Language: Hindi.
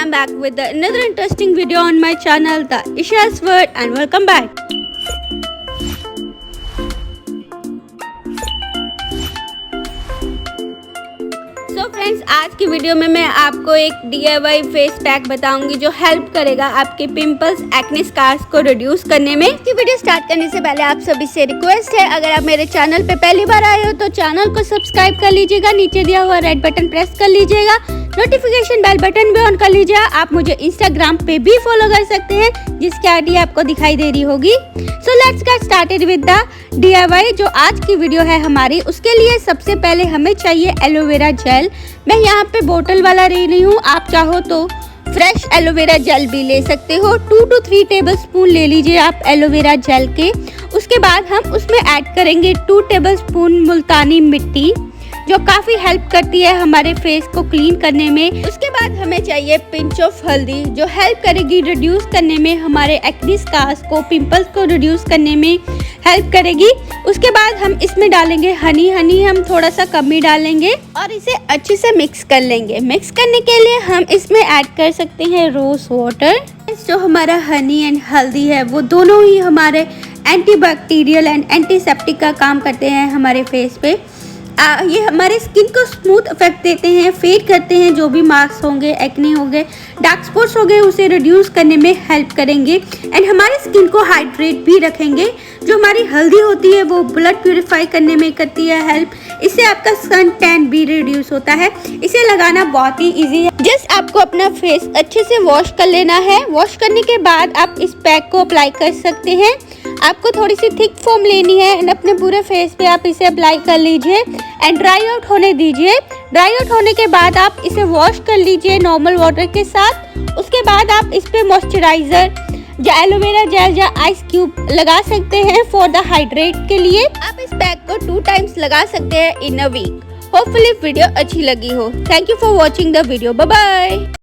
I'm back with another interesting video on my channel, the ISHA'S WORLD, and welcome back. So friends, आज की वीडियो में मैं आपको एक DIY फेस पैक बताऊंगी जो हेल्प करेगा आपके पिंपल्स, एक्ने स्कार्स को रिड्यूस करने में। की वीडियो स्टार्ट करने से पहले आप सभी से रिक्वेस्ट है, अगर आप मेरे चैनल पे पहली बार आए हो तो चैनल को सब्सक्राइब कर लीजिएगा, नीचे दिया हुआ रेड बटन प्रेस कर लीजिएगा, नोटिफिकेशन बेल बटन भी ऑन कर लीजिएगा। आप मुझे इंस्टाग्राम पे भी फॉलो कर सकते हैं जिसकी आईडी आपको दिखाई दे रही होगी। So let's get started with the DIY। जो आज की वीडियो है हमारी, उसके लिए सबसे पहले हमें चाहिए एलोवेरा जेल। मैं यहाँ पे बोतल वाला ले रही हूँ, आप चाहो तो फ्रेश एलोवेरा जेल भी ले सकते हो। 2 to 3 टेबलस्पून ले लीजिए आप एलोवेरा जेल के। उसके बाद हम उसमें ऐड करेंगे 2 टेबलस्पून मुल्तानी मिट्टी, जो काफ़ी हेल्प करती है हमारे फेस को क्लीन करने में। उसके बाद हमें चाहिए पिंच ऑफ हल्दी, जो हेल्प करेगी रिड्यूस करने में, हमारे एक्ने स्कार्स को, पिंपल्स को रिड्यूस करने में हेल्प करेगी। उसके बाद हम इसमें डालेंगे हनी हम थोड़ा सा कम ही डालेंगे और इसे अच्छे से मिक्स कर लेंगे। मिक्स करने के लिए हम इसमें ऐड कर सकते हैं रोज वाटर। जो हमारा हनी एंड हल्दी है वो दोनों ही हमारे एंटीबैक्टीरियल एंड एंटीसेप्टिक का काम करते हैं हमारे फेस पे। ये हमारे स्किन को स्मूथ इफेक्ट देते हैं, फेड करते हैं जो भी मार्क्स होंगे, एक्ने हो गए, डार्क स्पॉट्स हो गए, उसे रिड्यूस करने में हेल्प करेंगे एंड हमारे स्किन को हाइड्रेट भी रखेंगे। जो हमारी हल्दी होती है वो ब्लड प्यूरिफाई करने में करती है हेल्प। इससे आपका सन टैन भी रिड्यूस होता है। इसे लगाना बहुत ही इजी है। जस्ट आपको अपना फेस अच्छे से वॉश कर लेना है। वॉश करने के बाद आप इस पैक को अप्लाई कर सकते हैं। आपको थोड़ी सी थिक फोम लेनी है एंड अपने पूरे फेस पे आप इसे अप्लाई कर लीजिए एंड ड्राई आउट होने दीजिए। ड्राई आउट होने के बाद आप इसे वॉश कर लीजिए नॉर्मल वाटर के साथ। उसके बाद आप इस पे मॉइस्चराइजर या एलोवेरा जेल या आइस क्यूब लगा सकते हैं फॉर द हाइड्रेट के लिए। आप इस पैक को 2 टाइम्स लगा सकते हैं in a week. Hopefully video अच्छी लगी हो। Thank you for watching the video. Bye bye.